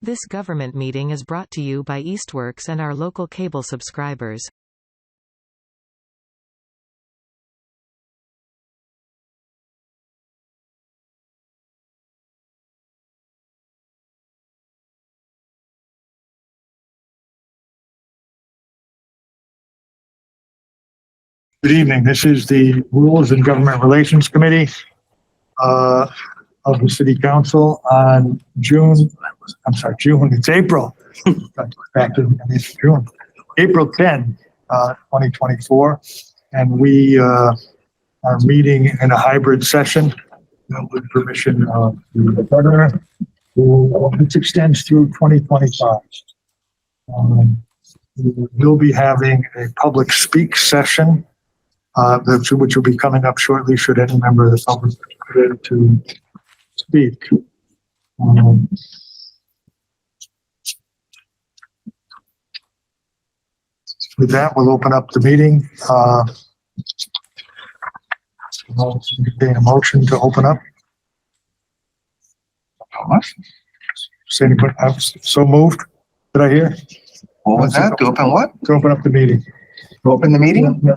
This government meeting is brought to you by Eastworks and our local cable subscribers. Good evening. This is the Rules and Government Relations Committee of the City Council on it's April. Back to June. April 10, 2024. And we are meeting in a hybrid session with permission of the governor, which extends through 2025. We'll be having a public speak session which will be coming up shortly should any member of the public be permitted to speak. With that, we'll open up the meeting. A motion to open up. So moved. Did I hear? What was that? To open what? To open up the meeting. To open the meeting? Yeah.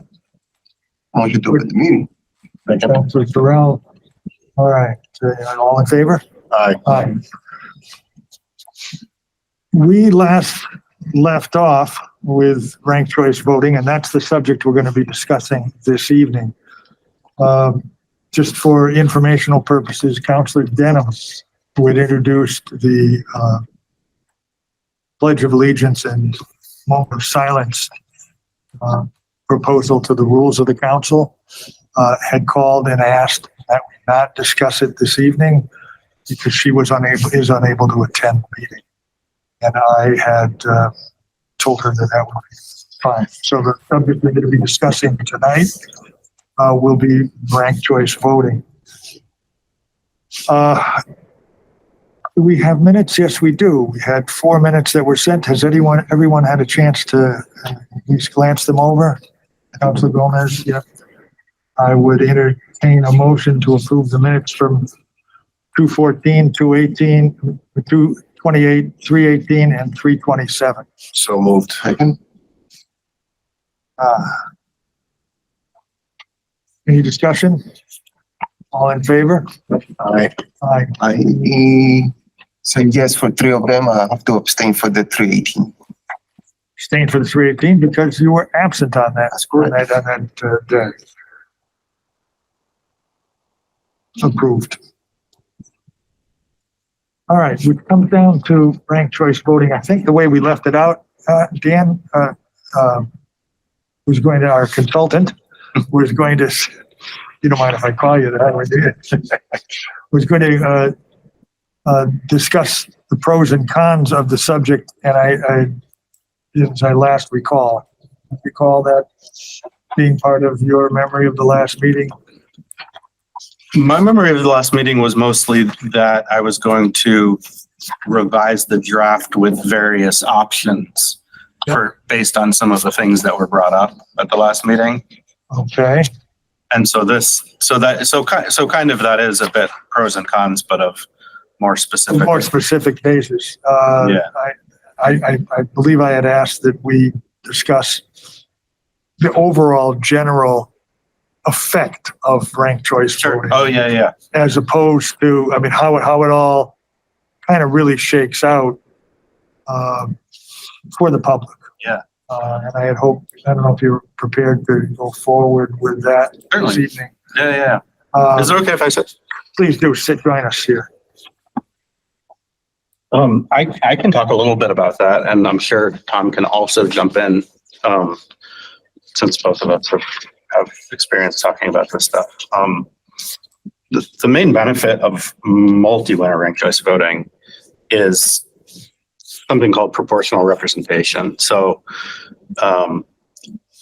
Motion to open the meeting. Councilor Farrell. All right. All in favor? Aye. Aye. We last left off with ranked choice voting, and that's the subject we're going to be discussing this evening. Just for informational purposes, Councilor Denham, who had introduced the Pledge of Allegiance and moment of silence proposal to the rules of the council, had called and asked that we not discuss it this evening because she is unable to attend the meeting. And I had told her that would be fine. So the subject we're going to be discussing tonight will be ranked choice voting. Do we have minutes? Yes, we do. We had 4 minutes that were sent. Has everyone had a chance to at least glance them over? Councilor Gomez, yep. I would entertain a motion to approve the minutes from 2/14, 2/18, 2/28, 3/18, and 3/27. So moved. Second. Any discussion? All in favor? Aye. Aye. I say yes for 3 of them. I have to abstain for the 3/18. Abstain for the 3/18 because you were absent on that. That's correct. On that day. Approved. All right, we come down to ranked choice voting. I think the way we left it out, Dan, who's going to, our consultant, was going to, you don't mind if I call you that, was going to discuss the pros and cons of the subject. And as I last recall that being part of your memory of the last meeting. My memory of the last meeting was mostly that I was going to revise the draft with various options based on some of the things that were brought up at the last meeting. Okay. And so kind of that is a bit pros and cons, but of more specific cases. Yeah. I believe I had asked that we discuss the overall general effect of ranked choice voting. Oh yeah. As opposed to, I mean, how it all kind of really shakes out for the public. Yeah. And I had hoped, I don't know if you're prepared to go forward with that this evening. Yeah. Is it okay if I sit? Please do join us here. I can talk a little bit about that, and I'm sure Tom can also jump in, since both of us have experience talking about this stuff. The main benefit of multi-winner ranked choice voting is something called proportional representation. So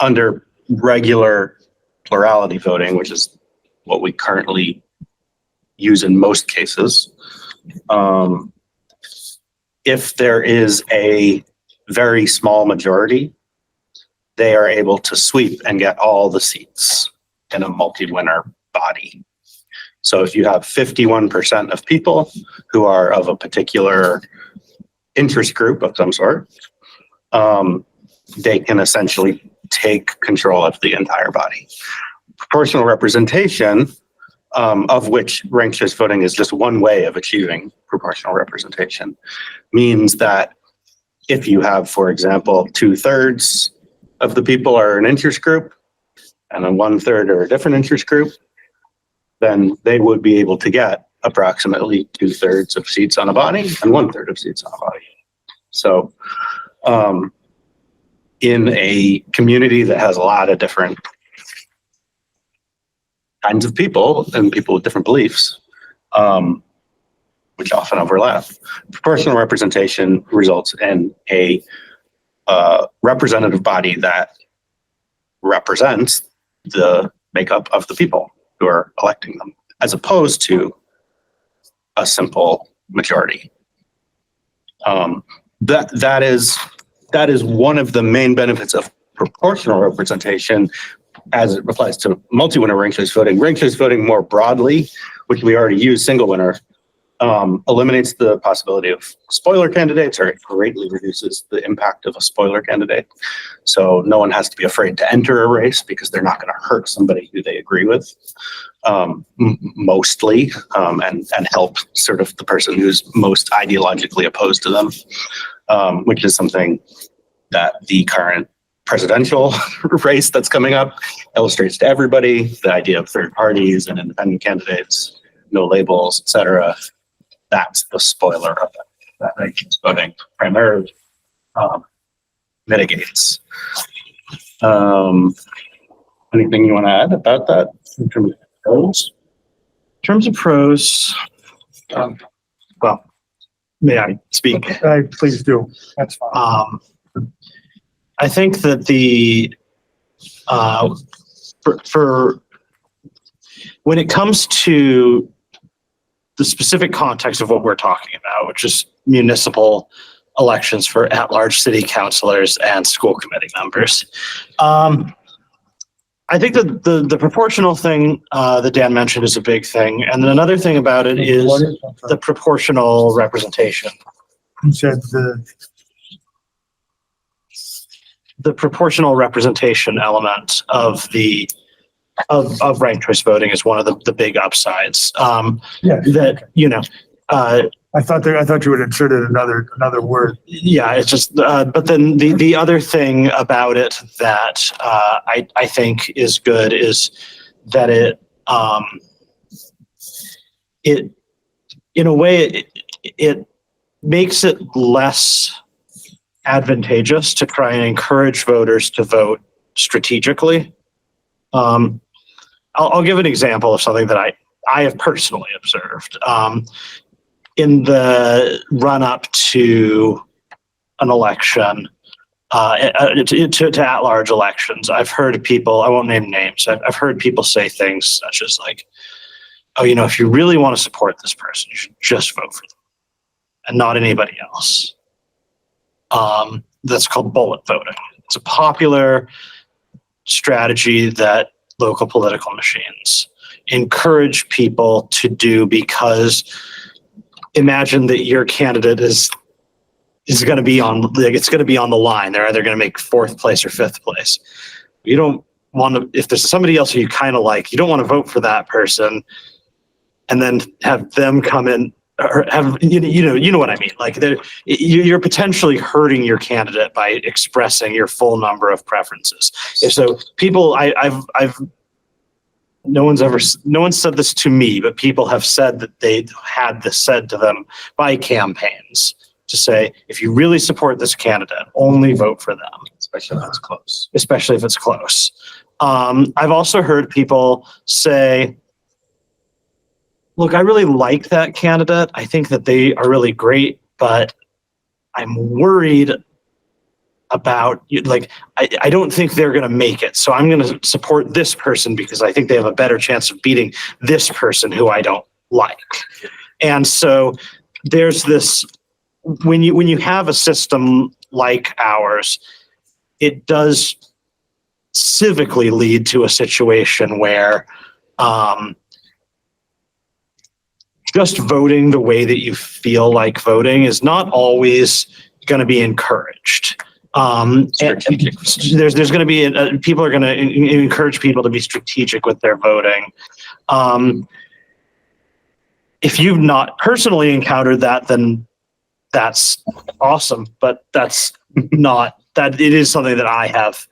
under regular plurality voting, which is what we currently use in most cases, if there is a very small majority, they are able to sweep and get all the seats in a multi-winner body. So if you have 51% of people who are of a particular interest group of some sort, they can essentially take control of the entire body. Proportional representation, of which ranked choice voting is just one way of achieving proportional representation, means that if you have, for example, 2/3 of the people are an interest group and then 1/3 are a different interest group, then they would be able to get approximately 2/3 of seats on a body and 1/3 of seats on a body. So in a community that has a lot of different kinds of people and people with different beliefs, which often overlap, proportional representation results in a representative body that represents the makeup of the people who are electing them, as opposed to a simple majority. That is one of the main benefits of proportional representation as it applies to multi-winner ranked choice voting. Ranked choice voting more broadly, which we already use single winner, eliminates the possibility of spoiler candidates, or it greatly reduces the impact of a spoiler candidate. So no one has to be afraid to enter a race because they're not going to hurt somebody who they agree with, mostly, and help sort of the person who's most ideologically opposed to them, which is something that the current presidential race that's coming up illustrates to everybody. The idea of third parties and independent candidates, no labels, etc. That's the spoiler of it that ranked choice voting primarily mitigates. Anything you want to add about that in terms of pros? In terms of pros, well, may I speak? Please do. That's fine. I think that for when it comes to the specific context of what we're talking about, which is municipal elections for at-large city councilors and school committee members, I think that the proportional thing that Dan mentioned is a big thing. And then another thing about it is the proportional representation. You said the proportional representation element of ranked choice voting is one of the big upsides. yeah. That, you know, I thought you had inserted another word. yeah, it's just, but then the other thing about it that I think is good is that it in a way it makes it less advantageous to try and encourage voters to vote strategically. I'll give an example of something that I have personally observed. In the run-up to an election, to at-large elections, I've heard people, I won't name names, I've heard people say things such as like, oh, you know, if you really want to support this person, you should just vote for them and not anybody else. That's called bullet voting. It's a popular strategy that local political machines encourage people to do, because imagine that your candidate is going to be on, like, it's going to be on the line. They're either going to make 4th place or 5th place. You don't want to, if there's somebody else who you kind of like, you don't want to vote for that person and then have them come in or have, you know what I mean? Like, you're potentially hurting your candidate by expressing your full number of preferences. If so, people, no one said this to me, but people have said that they had this said to them by campaigns to say, if you really support this candidate, only vote for them. Especially if it's close. Especially if it's close. I've also heard people say, look, I really like that candidate. I think that they are really great, but I'm worried about, like, I don't think they're going to make it. So I'm going to support this person because I think they have a better chance of beating this person who I don't like. And so there's this, when you have a system like ours, it does civically lead to a situation where just voting the way that you feel like voting is not always going to be encouraged. And there's going to be people are going to encourage people to be strategic with their voting. If you've not personally encountered that, then that's awesome. But that's not that. It is something that I have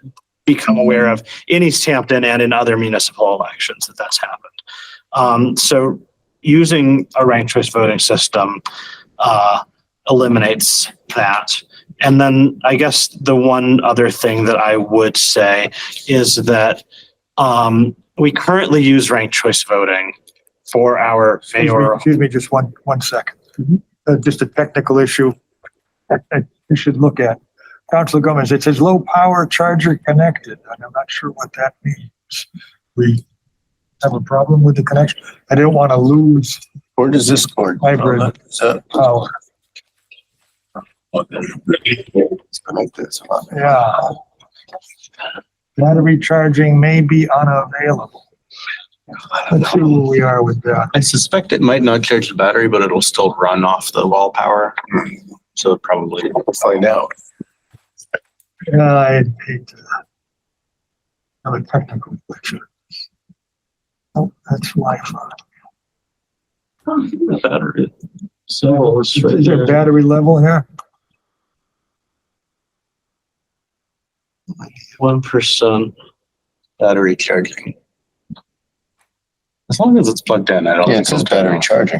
become aware of in Easthampton and in other municipal elections that's happened. So using a ranked choice voting system eliminates that. And then I guess the one other thing that I would say is that we currently use ranked choice voting for our mayoral. Excuse me, just one second. Just a technical issue you should look at. Councilor Gomez, it says low power charger connected, and I'm not sure what that means. We have a problem with the connection. I didn't want to lose Where does this cord? hybrid power. It's connected. So Yeah. Battery charging may be unavailable. Let's see where we are with that. I suspect it might not charge the battery, but it'll still run off the wall power. So it probably we'll find out. Yeah, I hate to have a technical picture. Oh, that's Wi-Fi. the battery. So it's right Is there there. battery level here? 1%. Battery charging. As long as it's plugged in, I don't Yeah, think it says it'll turn battery off. charging.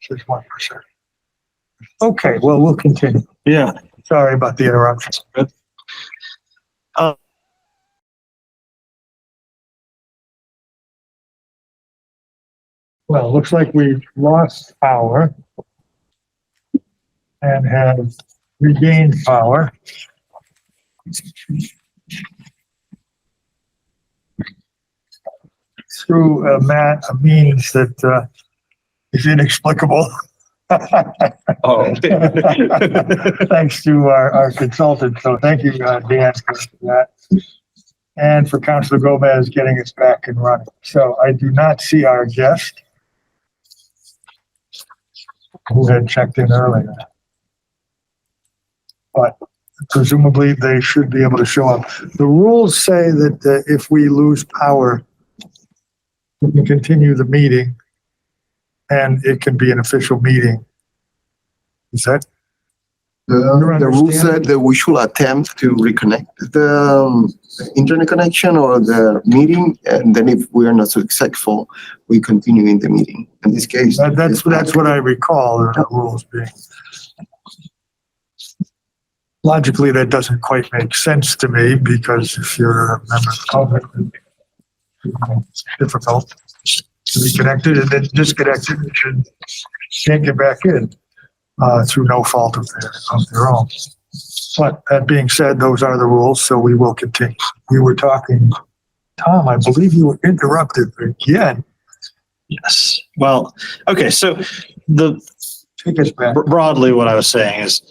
Says 1%. Okay, well, we'll continue. Yeah. Sorry about the interruption. Well, looks like we've lost power and have regained power. Through a means that is inexplicable. Oh. Thanks to our consultant. So thank you, Dan, for that. And for Councilor Gomez getting us back and running. So I do not see our guest who had checked in earlier. But presumably they should be able to show up. The rules say that if we lose power, we can continue the meeting and it can be an official meeting. Is that? The rule understanding? said that we should attempt to reconnect the internet connection or the meeting, and then if we are not successful, we continue in the meeting. In this case, That's what I recall, the rules being. Logically, that doesn't quite make sense to me because if you're a member of the public, it's difficult to be connected and then disconnected and can't get back in through no fault of their own. But that being said, those are the rules, so we will continue. We were talking, Tom, I believe you were interrupted again. Yes. Well, okay. So Take us back. broadly, what I was saying is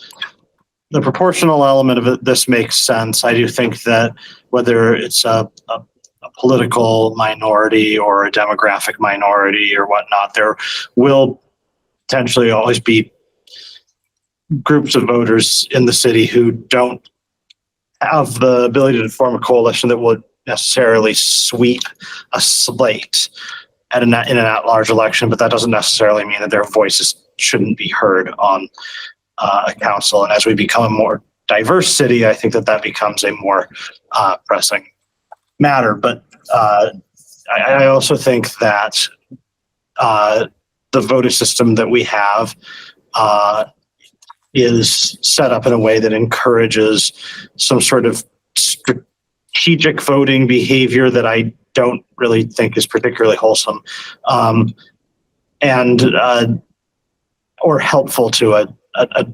the proportional element of it, this makes sense. I do think that whether it's a political minority or a demographic minority or whatnot, there will potentially always be groups of voters in the city who don't have the ability to form a coalition that would necessarily sweep a slate in an at-large election, but that doesn't necessarily mean that their voices shouldn't be heard on a council. And as we become a more diverse city, I think that becomes a more pressing matter. But I also think that the voting system that we have is set up in a way that encourages some sort of strategic voting behavior that I don't really think is particularly wholesome and or helpful to a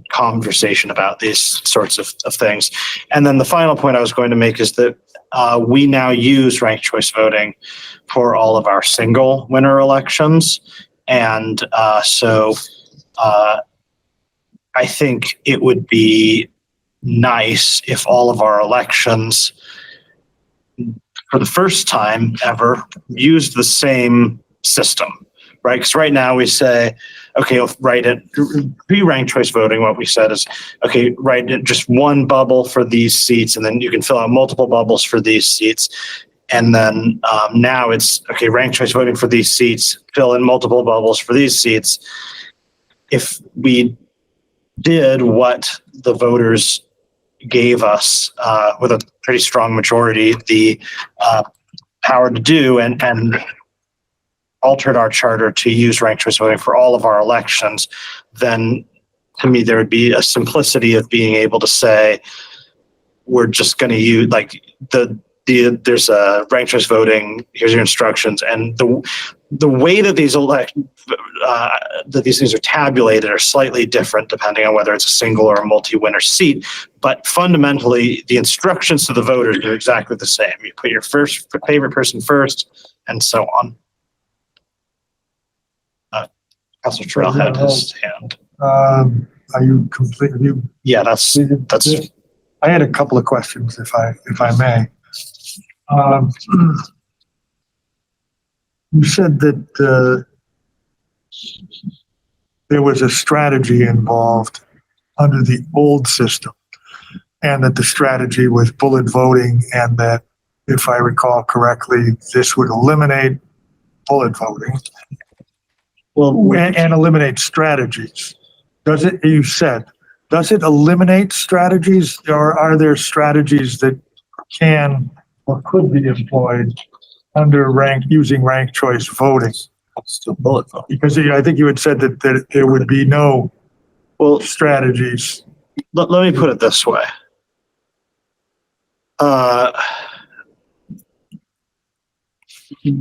conversation about these sorts of things. And then the final point I was going to make is that we now use ranked choice voting for all of our single winner elections. And so I think it would be nice if all of our elections for the first time ever used the same system, right? Because right now we say, okay, write it, pre-ranked choice voting, what we said is, okay, write it just one bubble for these seats, and then you can fill out multiple bubbles for these seats. And then now it's, okay, ranked choice voting for these seats, fill in multiple bubbles for these seats. If we did what the voters gave us with a pretty strong majority, the power to do, and altered our charter to use ranked choice voting for all of our elections, then to me there would be a simplicity of being able to say, we're just going to use like there's a ranked choice voting, here's your instructions, and the way that these that these things are tabulated are slightly different depending on whether it's a single or a multi-winner seat, but fundamentally the instructions to the voters are exactly the same. You put your favorite person first, and so on. Councilor Terrell had his hand. Are you complete? Yeah, that's. I had a couple of questions, if I may. You said that there was a strategy involved under the old system, and that the strategy was bullet voting, and that, if I recall correctly, this would eliminate bullet voting. Well, And eliminate strategies. Does it, you said, does it eliminate strategies, or are there strategies that can or could be employed under using ranked choice voting? still bullet vote. Because I think you had said that there would be no strategies. Let me put it this way. Let me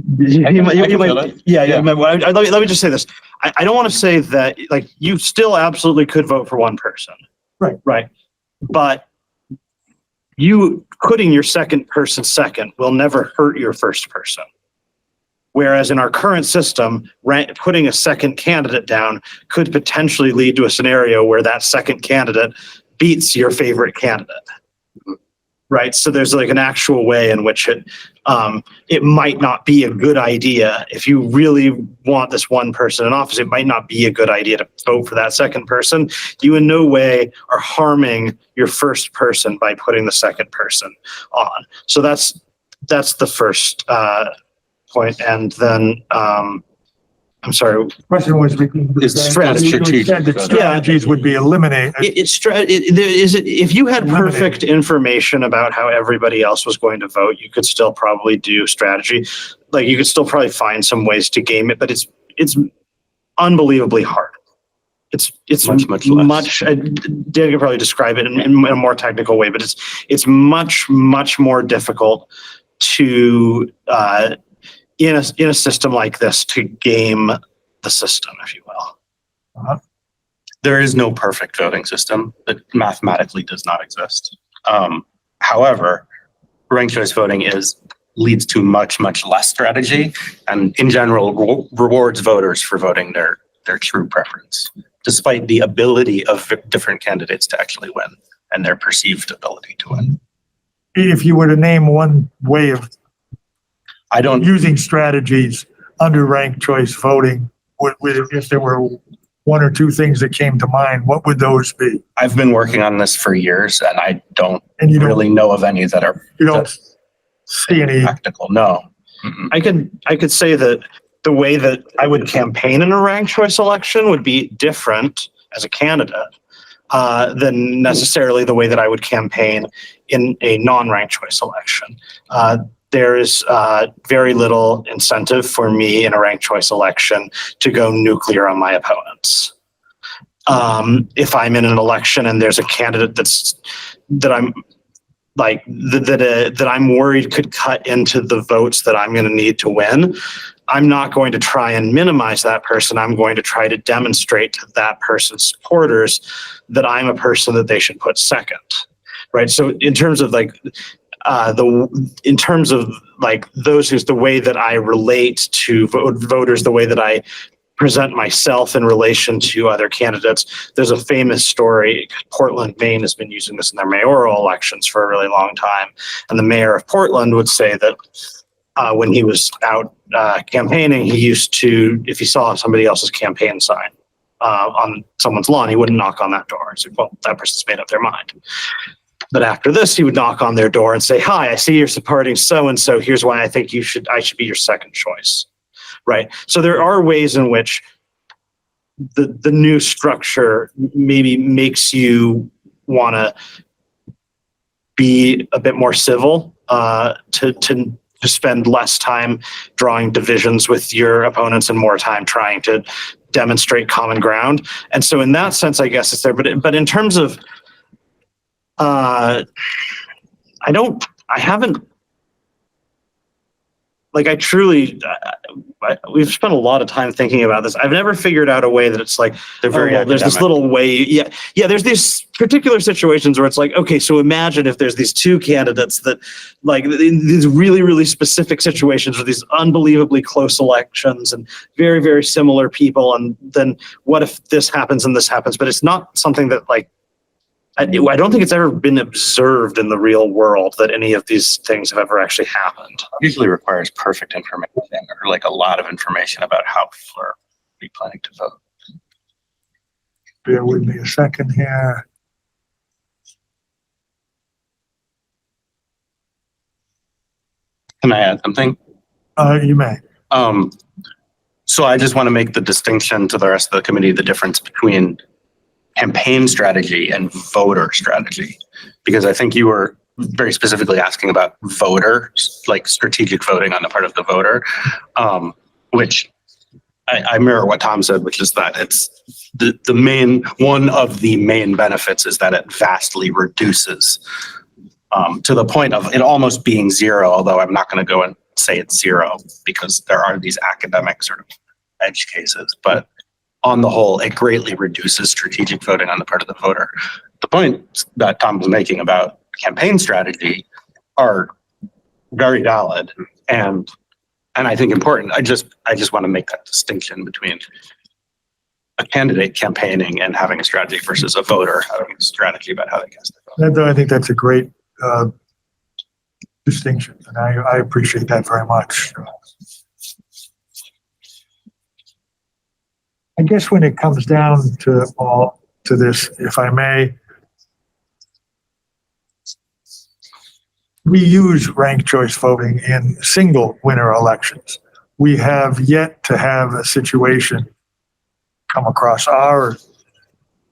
just say this. I don't want to say that, like, you still absolutely could vote for one person. Right. But you putting your second person second will never hurt your first person. Whereas in our current system, putting a second candidate down could potentially lead to a scenario where that second candidate beats your favorite candidate. Right. So there's like an actual way in which it might not be a good idea. If you really want this one person in office, it might not be a good idea to vote for that second person. You in no way are harming your first person by putting the second person on. So that's the first point. And then I'm sorry. The question was, strategies would be eliminated. If you had perfect information about how everybody else was going to vote, you could still probably do strategy. Like, you could still probably find some ways to game it, but it's unbelievably hard. It's much less. Dave could probably describe it in a more technical way, but it's much more difficult to in a system like this to game the system, if you will. There is no perfect voting system. It mathematically does not exist. However, ranked choice voting leads to much less strategy, and in general rewards voters for voting their true preference, despite the ability of different candidates to actually win and their perceived ability to win. If you were to name one way of using strategies under ranked choice voting, if there were one or two things that came to mind, what would those be? I've been working on this for years, and I don't really know of any that are. You don't see any practical? No. Mm-mm. I could say that the way that I would campaign in a ranked choice election would be different as a candidate than necessarily the way that I would campaign in a non-ranked choice election. There is very little incentive for me in a ranked choice election to go nuclear on my opponents. If I'm in an election and there's a candidate that I'm worried could cut into the votes that I'm going to need to win, I'm not going to try and minimize that person. I'm going to try to demonstrate to that person's supporters that I'm a person that they should put second. Right. So in terms of those who's the way that I relate to voters, the way that I present myself in relation to other candidates, there's a famous story. Portland, Maine has been using this in their mayoral elections for a really long time. And the mayor of Portland would say that when he was out campaigning, he used to, if he saw somebody else's campaign sign on someone's lawn, he wouldn't knock on that door. He's like, well, that person's made up their mind. But after this, he would knock on their door and say, hi, I see you're supporting so-and-so. Here's why I think I should be your second choice. Right. So there are ways in which the new structure maybe makes you want to be a bit more civil, to spend less time drawing divisions with your opponents and more time trying to demonstrate common ground. And so in that sense, I guess it's there. But in terms of, I haven't, like, we've spent a lot of time thinking about this. I've never figured out a way that it's like, They're very there's this little way. Yeah. There's these particular situations where it's like, okay, so imagine if there's these two candidates that, like, in these really, really specific situations with these unbelievably close elections and very, very similar people. And then what if this happens and this happens? But it's not something that, like, I don't think it's ever been observed in the real world that any of these things have ever actually happened. Usually requires perfect information or like a lot of information about how people are planning to vote. Bear with me a second here. Can I add something? You may. So I just want to make the distinction to the rest of the committee, the difference between campaign strategy and voter strategy, because I think you were very specifically asking about voters, like strategic voting on the part of the voter, which I mirror what Tom said, which is that it's one of the main benefits is that it vastly reduces to the point of it almost being zero, although I'm not going to go and say it's zero because there are these academic sort of edge cases, but on the whole, it greatly reduces strategic voting on the part of the voter. The point that Tom was making about campaign strategy are very valid and I think important. I just want to make that distinction between a candidate campaigning and having a strategy versus a voter having a strategy about how they cast their vote. I think that's a great distinction, and I appreciate that very much. I guess when it comes down to this, if I may, we use ranked choice voting in single winner elections. We have yet to have a situation come across our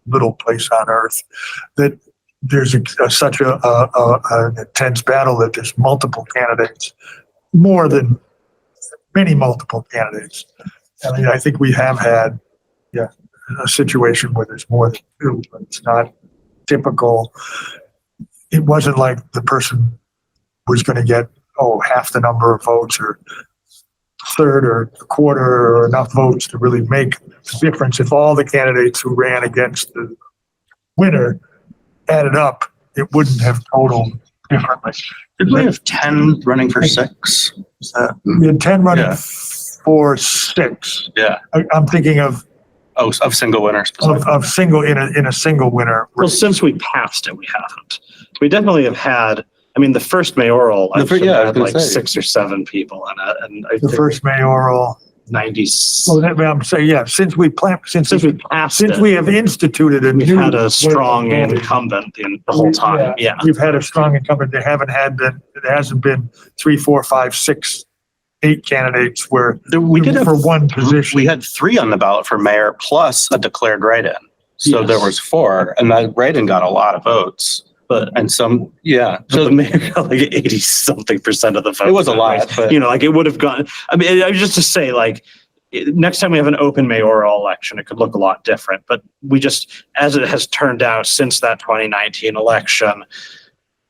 little place on earth that there's such an intense battle that there's multiple candidates, more than many multiple candidates. I mean, I think we have had a situation where there's more than two, but it's not typical. It wasn't like the person was going to get, half the number of votes or third or a quarter or enough votes to really make a difference. If all the candidates who ran against the winner added up, it wouldn't have totaled differently. Did we have 10 running for 6? We had 10 running for 6. Yeah. I'm thinking of single winners. Of single in a single winner. Well, since we passed it, we haven't. We definitely have had. I mean, the first mayoral had like 6 or 7 people in it, and I the first mayoral 90. I'm saying since we passed it, we have instituted we've had a strong incumbent in the whole time. Yeah, we've had a strong incumbent. There hasn't been 3, 4, 5, 6, 8 candidates where we did for one position. We had 3 on the ballot for mayor plus a declared write-in. So there was 4, and that write-in got a lot of votes. So the mayor got like 80-something% of the votes. It was a lot, but it would have gone. I mean, I was just to say, like, next time we have an open mayoral election, it could look a lot different. But we just, as it has turned out since that 2019 election,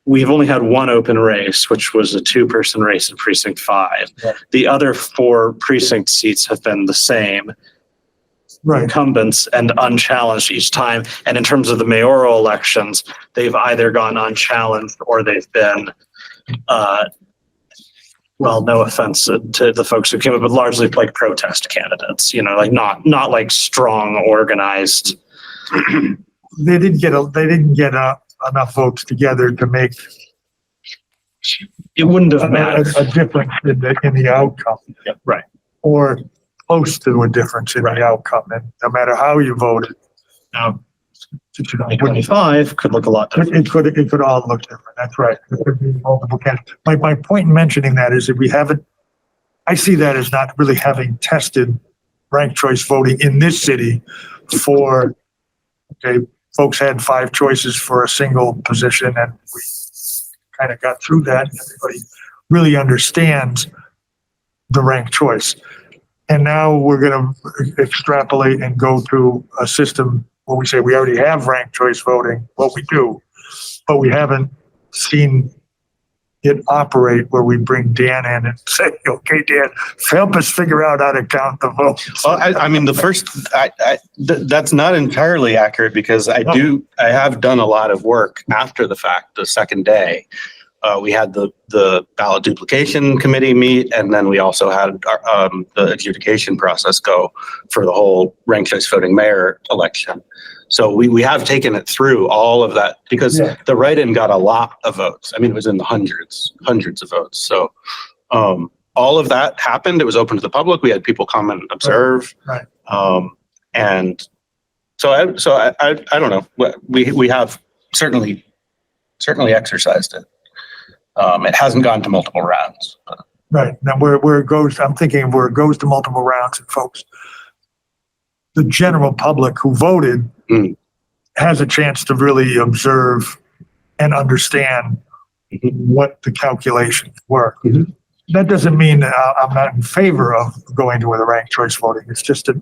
we've only had one open race, which was a 2-person race in precinct 5. Yeah. The other 4 precinct seats have been the same. Right. Incumbents and unchallenged each time. And in terms of the mayoral elections, they've either gone unchallenged or they've been, no offense to the folks who came up, but largely like protest candidates, like not like strong organized. They didn't get enough votes together to make it wouldn't have mattered. a difference in the outcome. Yeah, right. Or close to a difference in the outcome, and no matter how you voted. Now, You know, 25 could look a lot different. it could all look different. That's right. There could be multiple candidates. My point in mentioning that is that we haven't, I see that as not really having tested ranked choice voting in this city for, okay, folks had 5 choices for a single position, and we kind of got through that. Everybody really understands the ranked choice. And now we're going to extrapolate and go to a system where we say we already have ranked choice voting. Well, we do, but we haven't seen it operate where we bring Dan in and say, okay, Dan, help us figure out how to count the votes. Well, I mean, that's not entirely accurate, because I have done a lot of work after the fact. The second day, we had the ballot duplication committee meet, and then we also had the adjudication process go for the whole ranked choice voting mayor election. So we have taken it through all of that, because the write-in got a lot of votes. I mean, it was in the hundreds of votes. So all of that happened. It was open to the public. We had people come and observe. Right. And so I don't know. We have certainly exercised it. It hasn't gone to multiple rounds. Right. Now where it goes, I'm thinking where it goes to multiple rounds, and folks, the general public who voted has a chance to really observe and understand what the calculations were. Mm-hmm. That doesn't mean I'm not in favor of going to the ranked choice voting. It's just I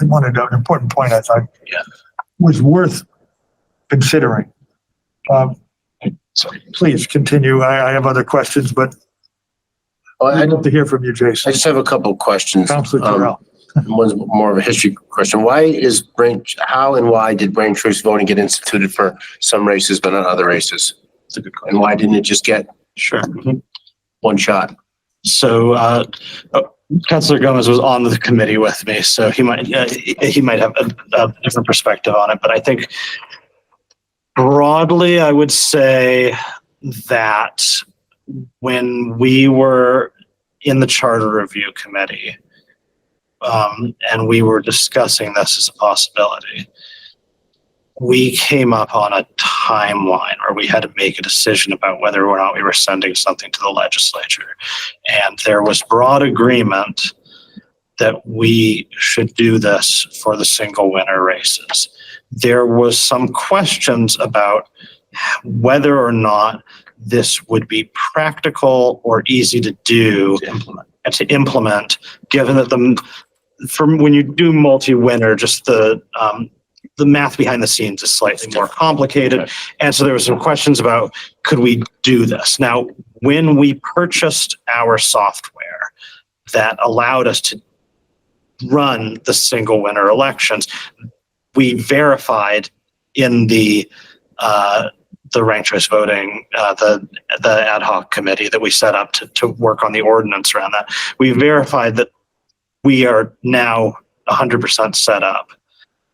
wanted an important point I thought was worth considering. Sorry. Please continue. I have other questions, but I'd love to hear from you, Jason. I just have a couple of questions. Councilor Terrell. One's more of a history question. How and why did ranked choice voting get instituted for some races but not other races? That's a good question. And why didn't it just get Sure. one shot? So, Councilor Gomez was on the committee with me, so he might have a different perspective on it. But I think broadly, I would say that when we were in the charter review committee, and we were discussing this as a possibility, we came up on a timeline where we had to make a decision about whether or not we were sending something to the legislature. And there was broad agreement that we should do this for the single winner races. There was some questions about whether or not this would be practical or easy to do to implement, given that from when you do multi-winner, just the math behind the scenes is slightly more complicated. Okay. And so there were some questions about, could we do this? Now, when we purchased our software that allowed us to run the single winner elections, we verified in the ranked choice voting, the ad hoc committee that we set up to work on the ordinance around that. We verified that we are now 100% set up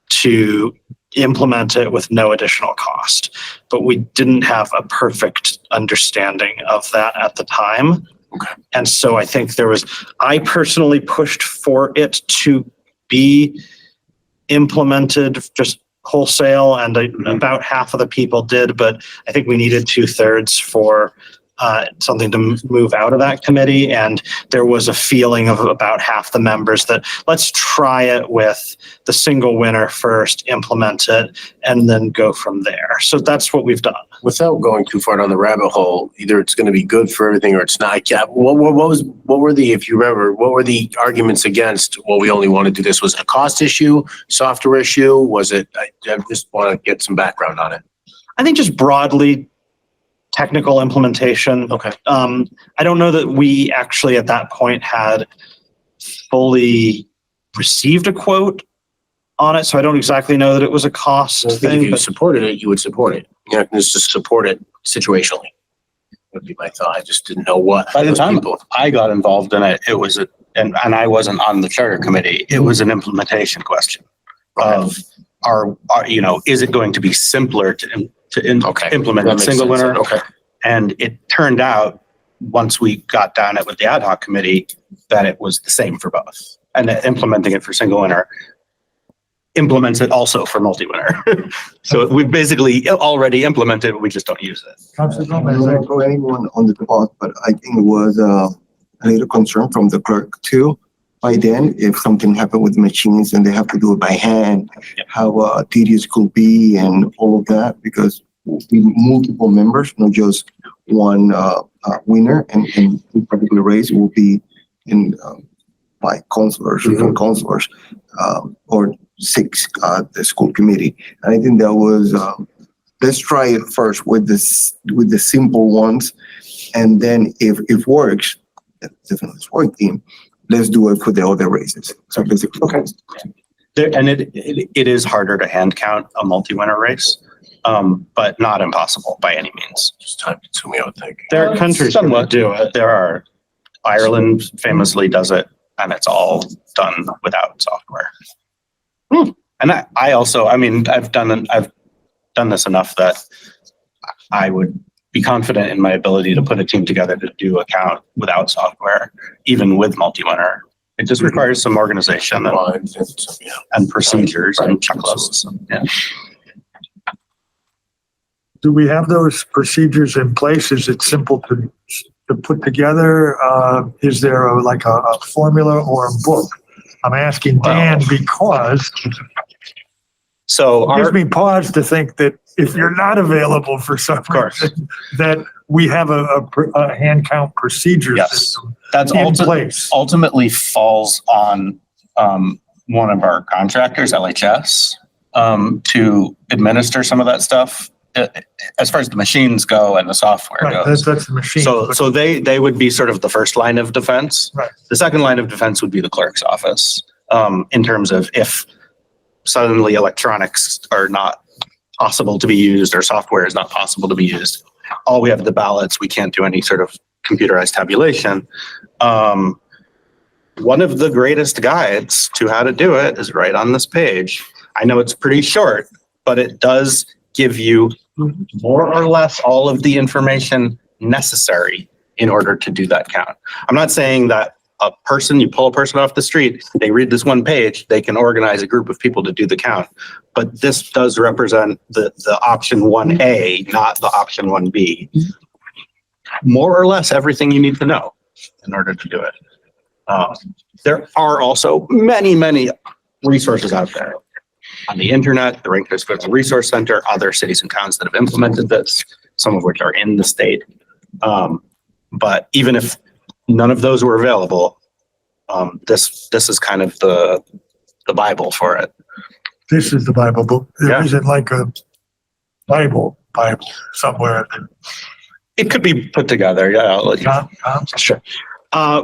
to implement it with no additional cost, but we didn't have a perfect understanding of that at the time. Okay. And so I think I personally pushed for it to be implemented just wholesale, and about half of the people did, but I think we needed 2/3 for something to move out of that committee. And there was a feeling of about half the members that let's try it with the single winner first, implement it, and then go from there. So that's what we've done. Without going too far down the rabbit hole, either it's going to be good for everything or it's not. Yeah. What were the arguments against, well, we only want to do this? Was it a cost issue, software issue? Was it, I just want to get some background on it. I think just broadly, technical implementation. Okay. I don't know that we actually at that point had fully received a quote on it, so I don't exactly know that it was a cost thing. If you supported it, you would support it. You know, just support it situationally. Would be my thought. I just didn't know what. By the time I got involved in it, it was and I wasn't on the charter committee. It was an implementation question of is it going to be simpler to implement a single winner? Okay. And it turned out, once we got down it with the ad hoc committee, that it was the same for both. And that implementing it for single winner implements it also for multi-winner. So we basically already implemented it, we just don't use it. Councilor I Gomez, don't know anyone on the spot, but I think it was a little concern from the clerk too. By then, if something happened with the machines and they have to do it by hand, how tedious could be and all of that, because we'll be multiple members, not just one winner. And in particular race, it will be in by counselors, different counselors, or 6 the school committee. And I think that was let's try it first with the simple ones, and then if it works, definitely it's working. Let's do it for the other races. So basically, Okay. And it is harder to hand count a multi-winner race, but not impossible by any means. Just time consuming, I would think. There are countries that Somewhat. do it. There are. Ireland famously does it, and it's all done without software. And I also, I mean, I've done this enough that I would be confident in my ability to put a team together to do a count without software, even with multi-winner. It just requires some organization and procedures and checklists. Yeah. do we have those procedures in place? Is it simple to put together? Is there a formula or a book? I'm asking Dan because So it gives me pause to think that if you're not available for some reason, that we have a hand count procedure system that's in place. ultimately falls on one of our contractors, LHS, to administer some of that stuff as far as the machines go and the software Right, goes. that's the machine. So they would be sort of the first line of defense. Right. The second line of defense would be the clerk's office, in terms of if suddenly electronics are not possible to be used or software is not possible to be used. All we have are the ballots. We can't do any sort of computerized tabulation. One of the greatest guides to how to do it is right on this page. I know it's pretty short, but it does give you more or less all of the information necessary in order to do that count. I'm not saying that you pull a person off the street, they read this one page, they can organize a group of people to do the count. But this does represent the option 1A, not the option 1B. More or less everything you need to know in order to do it. There are also many, many resources out there on the internet, the Rankin Federal Resource Center, other cities and towns that have implemented this, some of which are in the state. But even if none of those were available, this is kind of the Bible for it. This is the Bible book. There isn't like a Bible somewhere. It could be put together. Yeah, I'll let you. Sure.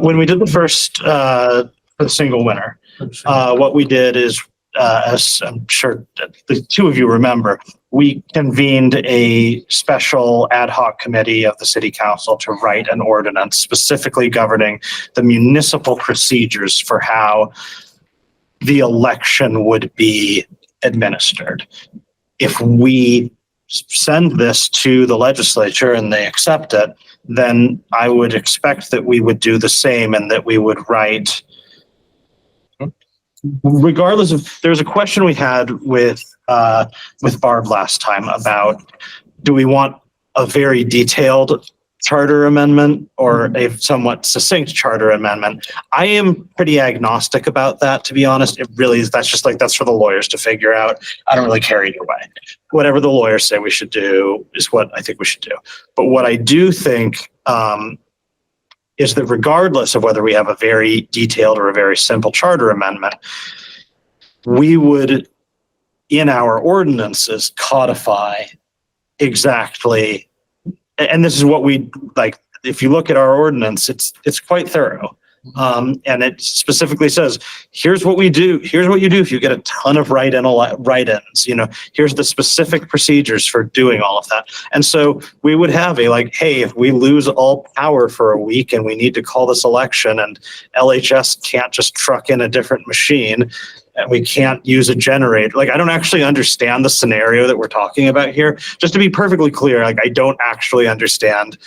When we did the first for the single winner, what we did is, as I'm sure the two of you remember, we convened a special ad hoc committee of the city council to write an ordinance specifically governing the municipal procedures for how the election would be administered. If we send this to the legislature and they accept it, then I would expect that we would do the same and that we would write, regardless of, there's a question we had with Barb last time about, do we want a very detailed charter amendment or a somewhat succinct charter amendment? I am pretty agnostic about that, to be honest. It really is, that's for the lawyers to figure out. I don't really care either way. Whatever the lawyers say we should do is what I think we should do. But what I do think is that regardless of whether we have a very detailed or a very simple charter amendment, we would, in our ordinances, codify exactly, and this is what we like. If you look at our ordinance, it's quite thorough, and it specifically says, here's what we do. Here's what you do if you get a ton of write-ins. Here's the specific procedures for doing all of that. And so we would have hey, if we lose all power for a week and we need to call this election, and LHS can't just truck in a different machine, and we can't use a generator. Like, I don't actually understand the scenario that we're talking about here. Just to be perfectly clear, like, I don't actually understand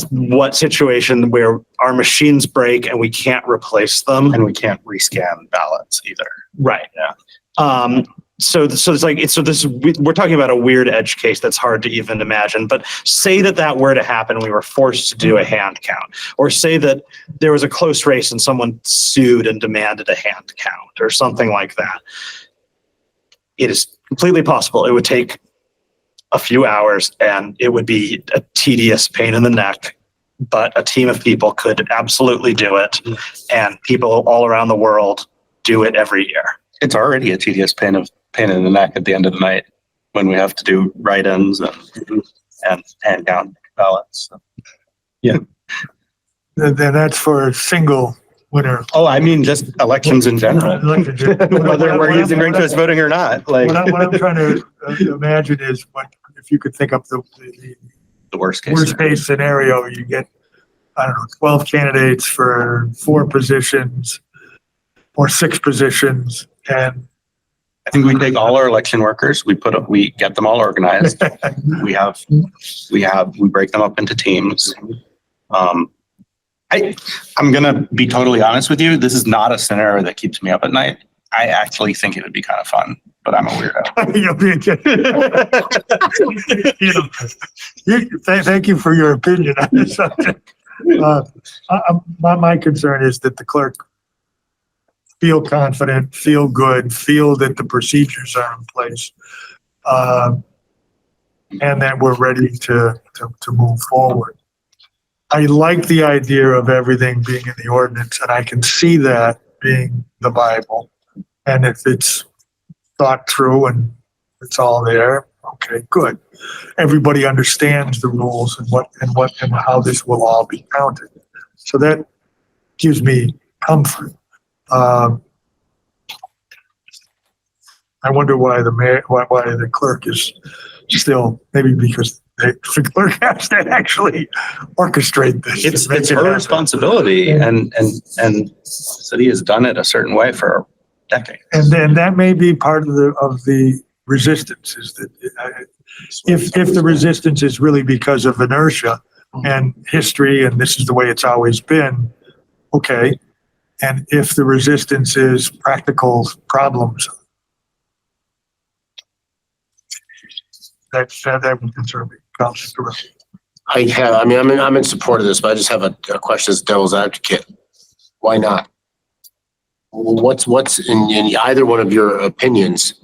what situation where our machines break and we can't replace them. And we can't rescan ballots either. Right. Yeah. So it's like, we're talking about a weird edge case that's hard to even imagine, but say that were to happen, we were forced to do a hand count, or say that there was a close race and someone sued and demanded a hand count or something like that. It is completely possible. It would take a few hours and it would be a tedious pain in the neck, but a team of people could absolutely do it. And people all around the world do it every year. It's already a tedious pain in the neck at the end of the night when we have to do write-ins and hand count ballots. So. Then that's for a single winner. Oh, I mean, just elections in general, whether we're using ranked choice voting or not. Like, what I'm trying to imagine is if you could think up the worst case. worst case scenario, you get, I don't know, 12 candidates for 4 positions or 6 positions, and I think we take all our election workers, we get them all organized. we break them up into teams. I'm going to be totally honest with you. This is not a scenario that keeps me up at night. I actually think it would be kind of fun, but I'm a weirdo. Thank you for your opinion on this subject. My concern is that the clerk feel confident, feel good, feel that the procedures are in place, and that we're ready to move forward. I like the idea of everything being in the ordinance, and I can see that being the Bible. And if it's thought through and it's all there, okay, good. Everybody understands the rules and how this will all be counted. So that gives me comfort. I wonder why the clerk is still, maybe because the clerk has to actually orchestrate this. It's her responsibility, and the city has done it a certain way for decades. And then that may be part of the resistance, is that if the resistance is really because of inertia and history, and this is the way it's always been, okay. And if the resistance is practical problems, that would concern me. I'm in support of this, but I just have a question as devil's advocate. Why not? What's in either one of your opinions,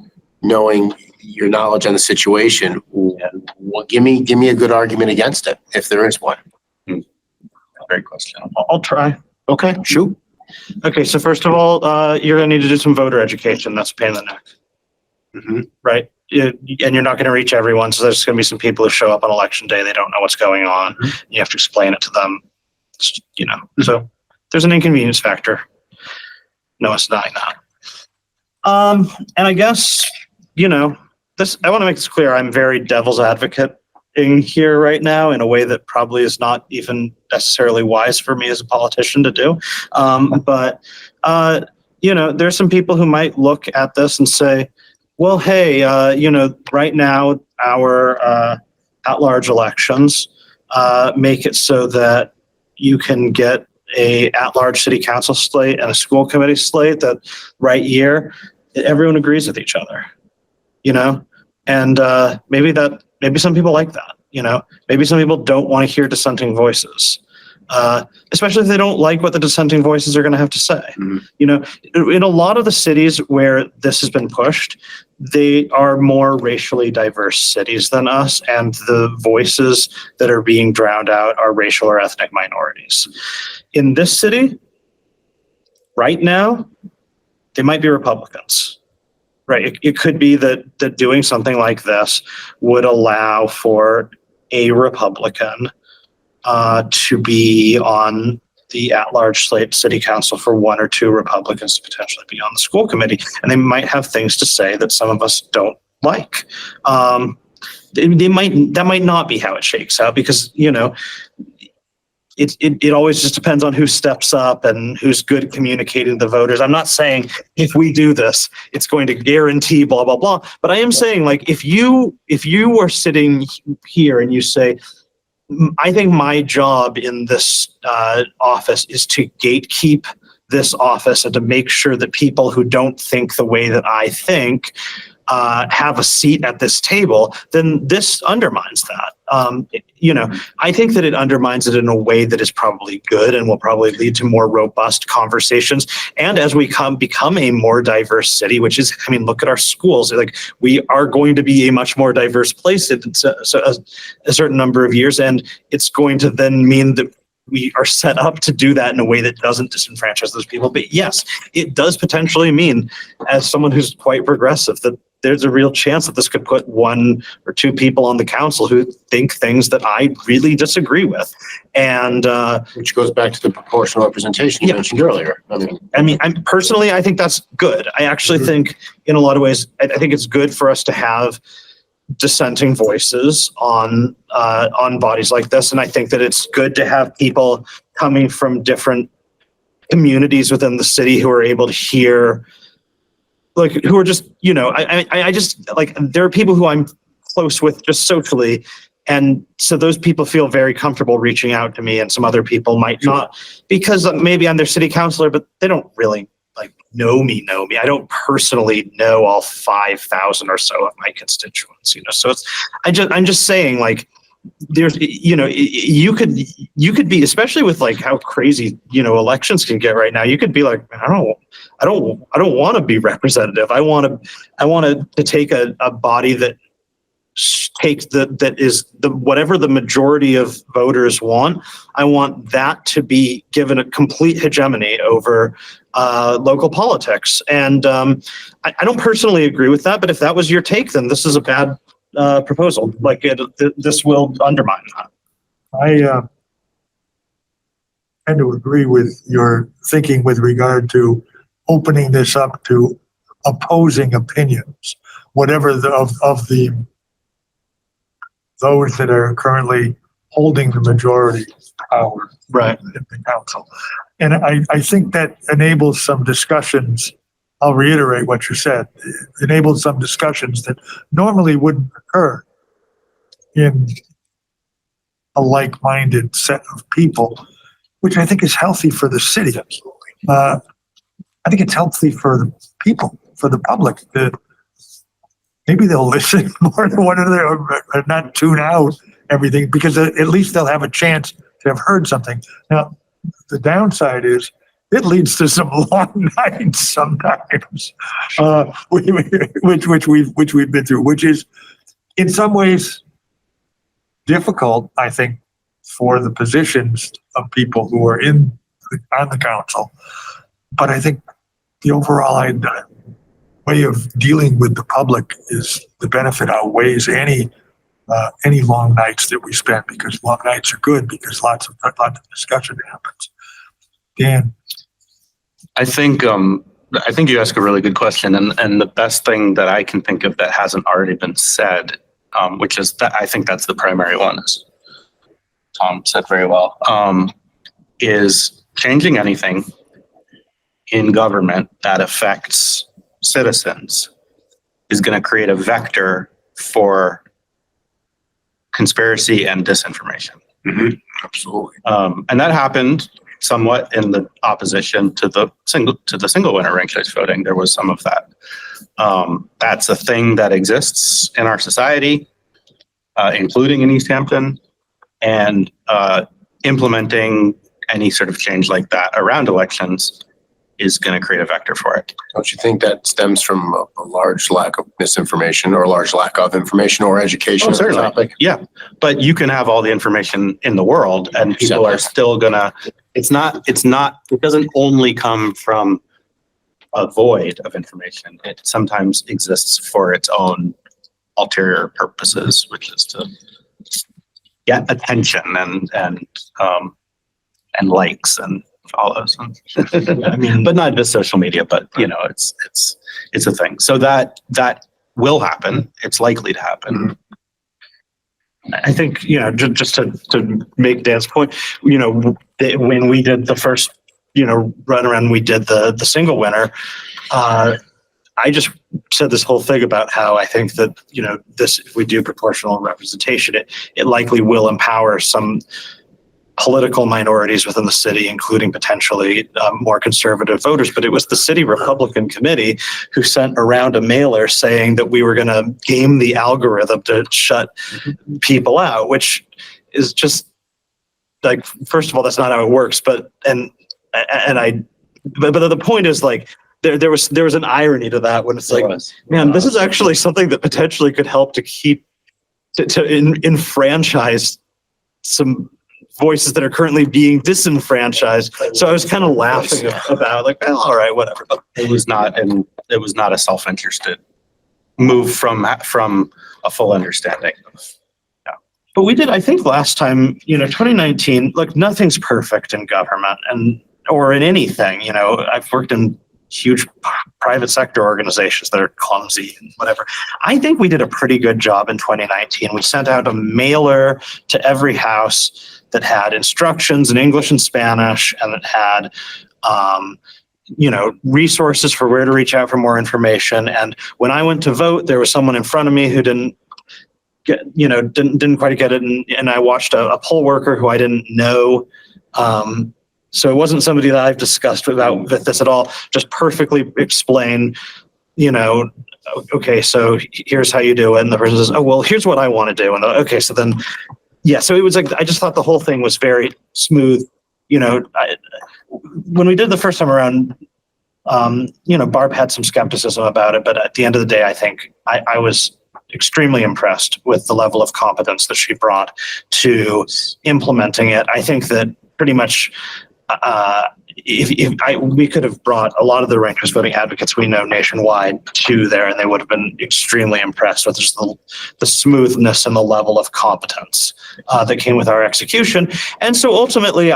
knowing your knowledge on the situation, give me a good argument against it, if there is one. Great question. I'll try. Okay, shoot. Okay, so first of all, you're going to need to do some voter education. That's a pain in the neck. Mm-hmm. Right? And you're not going to reach everyone. So there's going to be some people who show up on election day. They don't know what's going on. Mm-hmm. You have to explain it to them, So there's an inconvenience factor. No one's denying that. And I guess, this, I want to make this clear. I'm very devil's advocate in here right now in a way that probably is not even necessarily wise for me as a politician to do. But there's some people who might look at this and say, well, hey, right now our at-large elections make it so that you can get a at-large city council slate and a school committee slate that right year everyone agrees with each other, and maybe some people like that, maybe some people don't want to hear dissenting voices. Especially if they don't like what the dissenting voices are going to have to say. Mm-hmm. In a lot of the cities where this has been pushed, they are more racially diverse cities than us, and the voices that are being drowned out are racial or ethnic minorities. In this city, right now, they might be Republicans. Right? It could be that doing something like this would allow for a Republican to be on the at-large slate city council for 1 or 2 Republicans to potentially be on the school committee. And they might have things to say that some of us don't like. That might not be how it shakes out because, it always just depends on who steps up and who's good at communicating to the voters. I'm not saying if we do this, it's going to guarantee blah, blah, blah. But I am saying, like, if you were sitting here and you say, I think my job in this office is to gatekeep this office and to make sure that people who don't think the way that I think have a seat at this table, then this undermines that. I think that it undermines it in a way that is probably good and will probably lead to more robust conversations. And as we become a more diverse city, which is, I mean, look at our schools. Like, we are going to be a much more diverse place in a certain number of years, and it's going to then mean that we are set up to do that in a way that doesn't disenfranchise those people. But yes, it does potentially mean, as someone who's quite progressive, that there's a real chance that this could put one or two people on the council who think things that I really disagree with. And which goes back to the proportional representation you mentioned earlier. I think that's good. I actually think, in a lot of ways, I think it's good for us to have dissenting voices on bodies like this. And I think that it's good to have people coming from different communities within the city who are able to hear, like, who are just, I just, like, there are people who I'm close with just socially. And so those people feel very comfortable reaching out to me, and some other people might not, because maybe I'm their city councilor, but they don't really know me. I don't personally know all 5,000 or so of my constituents, so I'm just saying, like, there's, you could be, especially with, like, how crazy, elections can get right now. You could be like, I don't want to be representative. I want to take a body that takes that is the whatever the majority of voters want. I want that to be given a complete hegemony over local politics. And I don't personally agree with that, but if that was your take, then this is a bad proposal. Like, this will undermine that. I tend to agree with your thinking with regard to opening this up to opposing opinions, whatever of those that are currently holding the majority power right in the council. And I think that enables some discussions. I'll reiterate what you said. It enables some discussions that normally wouldn't occur in a like-minded set of people, which I think is healthy for the city. I think it's healthy for the people, for the public. Maybe they'll listen more than one another, or not tune out everything, because at least they'll have a chance to have heard something. Now, the downside is it leads to some long nights sometimes, which we've been through, which is in some ways difficult, I think, for the positions of people who are on the council. But I think the overall way of dealing with the public is the benefit outweighs any long nights that we spend, because long nights are good because lots of discussion happens. Dan. I think you ask a really good question, and the best thing that I can think of that hasn't already been said, which is that I think that's the primary one, as Tom said very well, is changing anything in government that affects citizens is going to create a vector for conspiracy and disinformation. Mm-hmm. Absolutely. And that happened somewhat in the opposition to the single winner ranked choice voting. There was some of that. That's a thing that exists in our society, including in Easthampton, and implementing any sort of change like that around elections is going to create a vector for it. Don't you think that stems from a large lack of misinformation, or a large lack of information or education? Oh, certainly. On the topic? Yeah, but you can have all the information in the world, and people are still gonna. It doesn't only come from a void of information. It sometimes exists for its own ulterior purposes, which is to get attention and likes and follows. I mean, but not just social media, but it's a thing. So that will happen. It's likely to happen. I think, just to make Dan's point, when we did the first, run around, we did the single winner. I just said this whole thing about how I think that, if we do proportional representation, it likely will empower some political minorities within the city, including potentially more conservative voters. But it was the city Republican committee who sent around a mailer saying that we were going to game the algorithm to shut people out, which is just like, first of all, that's not how it works. But the point is, like, there was an irony to that when it's like, man, this is actually something that potentially could help to keep to enfranchise some voices that are currently being disenfranchised. So I was kind of laughing about, like, well, all right, whatever. But it was not a self-interested move from a full understanding. But we did, I think last time, 2019, look, nothing's perfect in government or in anything. I've worked in huge private sector organizations that are clumsy and whatever. I think we did a pretty good job in 2019. We sent out a mailer to every house that had instructions in English and Spanish, and it had, resources for where to reach out for more information. And when I went to vote, there was someone in front of me who didn't quite get it. And I watched a poll worker who I didn't know. So it wasn't somebody that I've discussed about this at all, just perfectly explain, okay, so here's how you do it. And the person says, oh, well, here's what I want to do. And okay, so then, yeah, so it was like, I just thought the whole thing was very smooth. When we did the first time around, Barb had some skepticism about it, but at the end of the day, I think I was extremely impressed with the level of competence that she brought to implementing it. I think that pretty much, we could have brought a lot of the ranked choice voting advocates we know nationwide to there, and they would have been extremely impressed with just the smoothness and the level of competence that came with our execution. And so ultimately,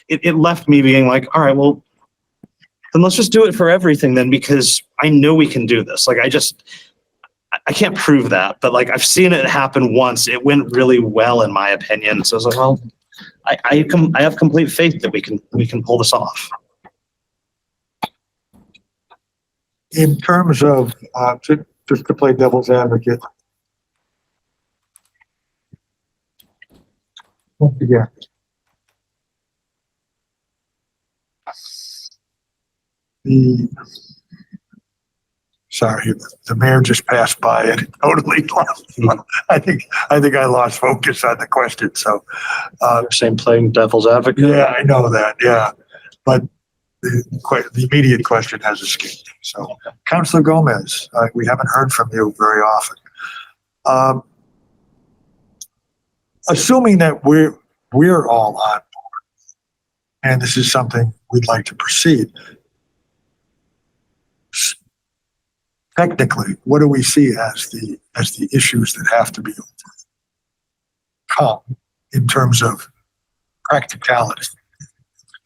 it left me being like, all right, well, then let's just do it for everything then, because I know we can do this. Like, I can't prove that, but like, I've seen it happen once. It went really well, in my opinion. So I was like, well, I have complete faith that we can pull this off. In terms of, just to play devil's advocate. Once again. Sorry, the mayor just passed by and totally lost. I think I lost focus on the question. So, Same playing devil's advocate. yeah, I know that. Yeah, but the immediate question has escaped me. So, Councilor Gomez, we haven't heard from you very often. Assuming that we're all on board, and this is something we'd like to proceed. Technically, what do we see as the issues that have to be overcome in terms of practicality?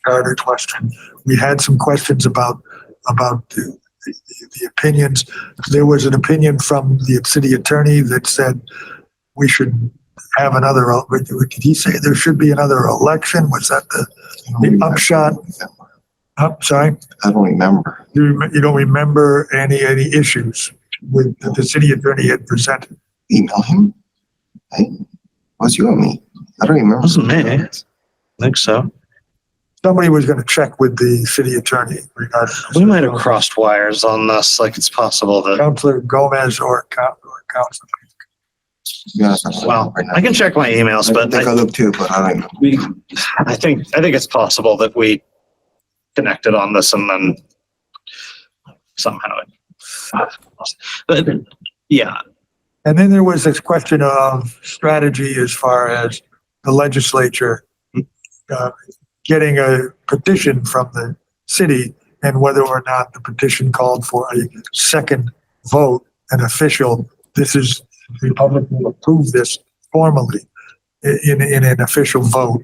Charter question. We had some questions about the opinions. There was an opinion from the city attorney that said we should have another. Did he say there should be another election? Was that the upshot? Oh, sorry? I don't remember. You don't remember any issues with the city attorney had presented? Email him? Was you or me? I don't remember. It wasn't me. I think so. Somebody was going to check with the city attorney regarding this. We might have crossed wires on this. Like, it's possible that. Councilor Gomez or Councilor. Yeah, Well, I can check my emails, but take a look too, but I don't know. I think it's possible that we connected on this and then somehow but yeah. And then there was this question of strategy as far as the legislature getting a petition from the city and whether or not the petition called for a second vote, an official, this is, the Republic will approve this formally in an official vote.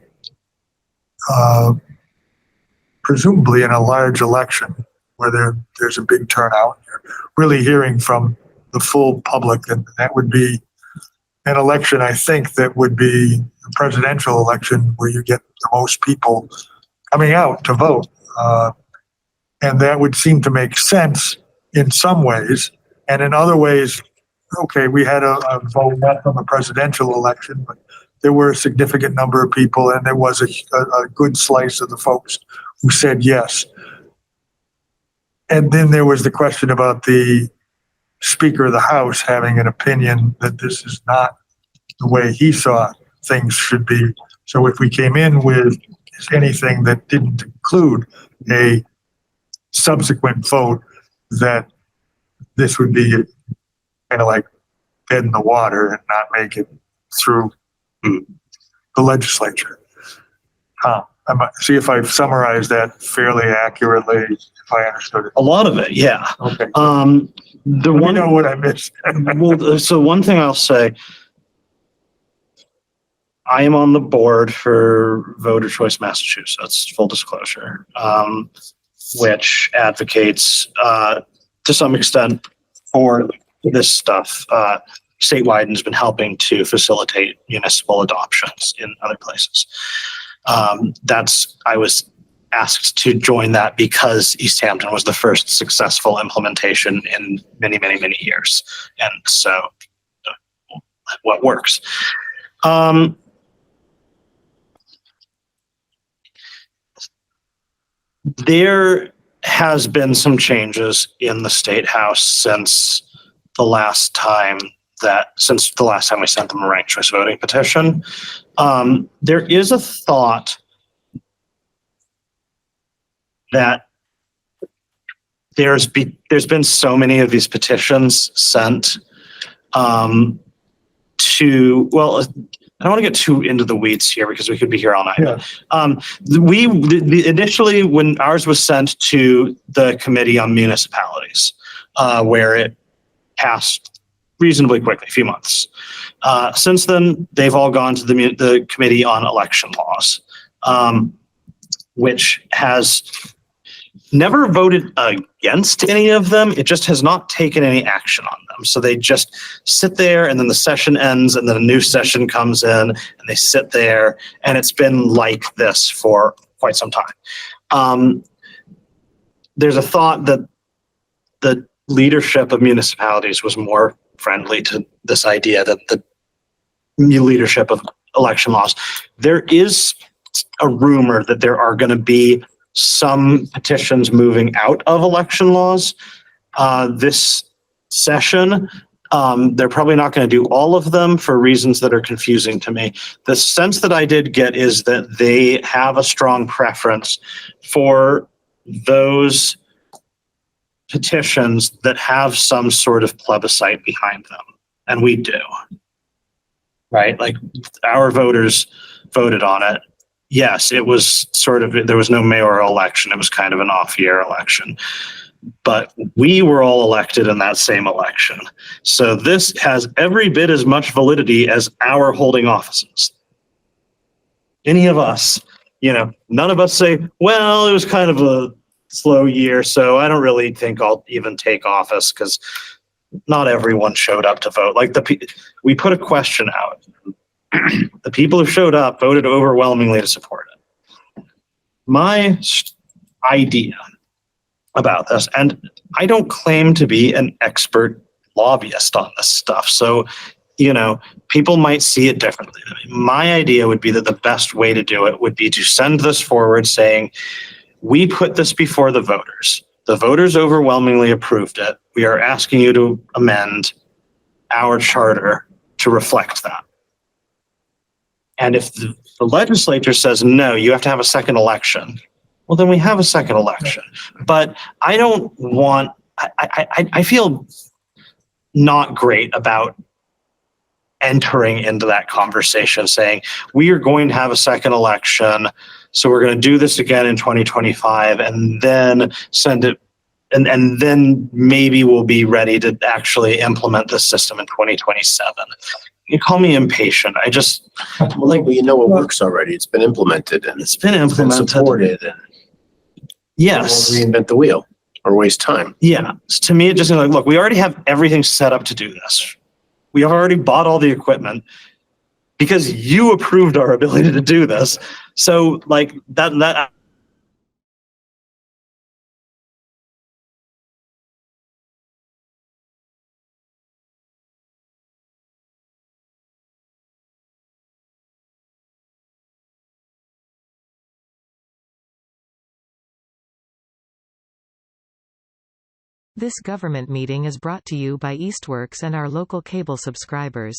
Presumably in a large election where there's a big turnout, you're really hearing from the full public, and that would be an election, I think, that would be a presidential election where you get the most people coming out to vote. And that would seem to make sense in some ways. And in other ways, okay, we had a vote not from a presidential election, but there were a significant number of people, and there was a good slice of the folks who said yes. And then there was the question about the Speaker of the House having an opinion that this is not the way he saw things should be. So if we came in with anything that didn't include a subsequent vote, that this would be kind of like dead in the water and not make it through the legislature. See if I've summarized that fairly accurately, if I understood it. A lot of it, yeah. Okay. The Let me one, know what I missed. well, so one thing I'll say, I am on the board for Voter Choice Massachusetts, full disclosure, which advocates to some extent for this stuff statewide and has been helping to facilitate municipal adoptions in other places. I was asked to join that because Easthampton was the first successful implementation in many, many, many years. And so what works? There has been some changes in the State House since the last time we sent them a ranked choice voting petition. There is a thought that there's been so many of these petitions sent to, well, I don't want to get too into the weeds here because we could be here all night. Yeah. Initially, when ours was sent to the Committee on Municipalities, where it passed reasonably quickly, a few months. Since then, they've all gone to the Committee on Election Laws, which has never voted against any of them. It just has not taken any action on them. So they just sit there, and then the session ends, and then a new session comes in, and they sit there, and it's been like this for quite some time. There's a thought that the leadership of municipalities was more friendly to this idea that the new leadership of election laws. There is a rumor that there are going to be some petitions moving out of election laws this session. They're probably not going to do all of them for reasons that are confusing to me. The sense that I did get is that they have a strong preference for those petitions that have some sort of plebiscite behind them. And we do. Right? Like our voters voted on it. Yes, it was there was no mayoral election. It was kind of an off-year election. But we were all elected in that same election. So this has every bit as much validity as our holding offices. Any of us, none of us say, well, it was kind of a slow year, so I don't really think I'll even take office because not everyone showed up to vote. Like we put a question out. The people who showed up voted overwhelmingly to support it. My idea about this, and I don't claim to be an expert lobbyist on this stuff, so people might see it differently. My idea would be that the best way to do it would be to send this forward saying, we put this before the voters. The voters overwhelmingly approved it. We are asking you to amend our charter to reflect that. And if the legislature says, no, you have to have a second election, well, then we have a second election. But I don't want, I feel not great about entering into that conversation saying, we are going to have a second election, so we're going to do this again in 2025 and then send it, and then maybe we'll be ready to actually implement this system in 2027. You call me impatient. I just Well, it works already. It's been implemented and it's been implemented. Supported. And yes. Won't reinvent the wheel or waste time. Yeah. To me, it just look, we already have everything set up to do this. We have already bought all the equipment because you approved our ability to do this. So like that This government meeting is brought to you by Eastworks and our local cable subscribers.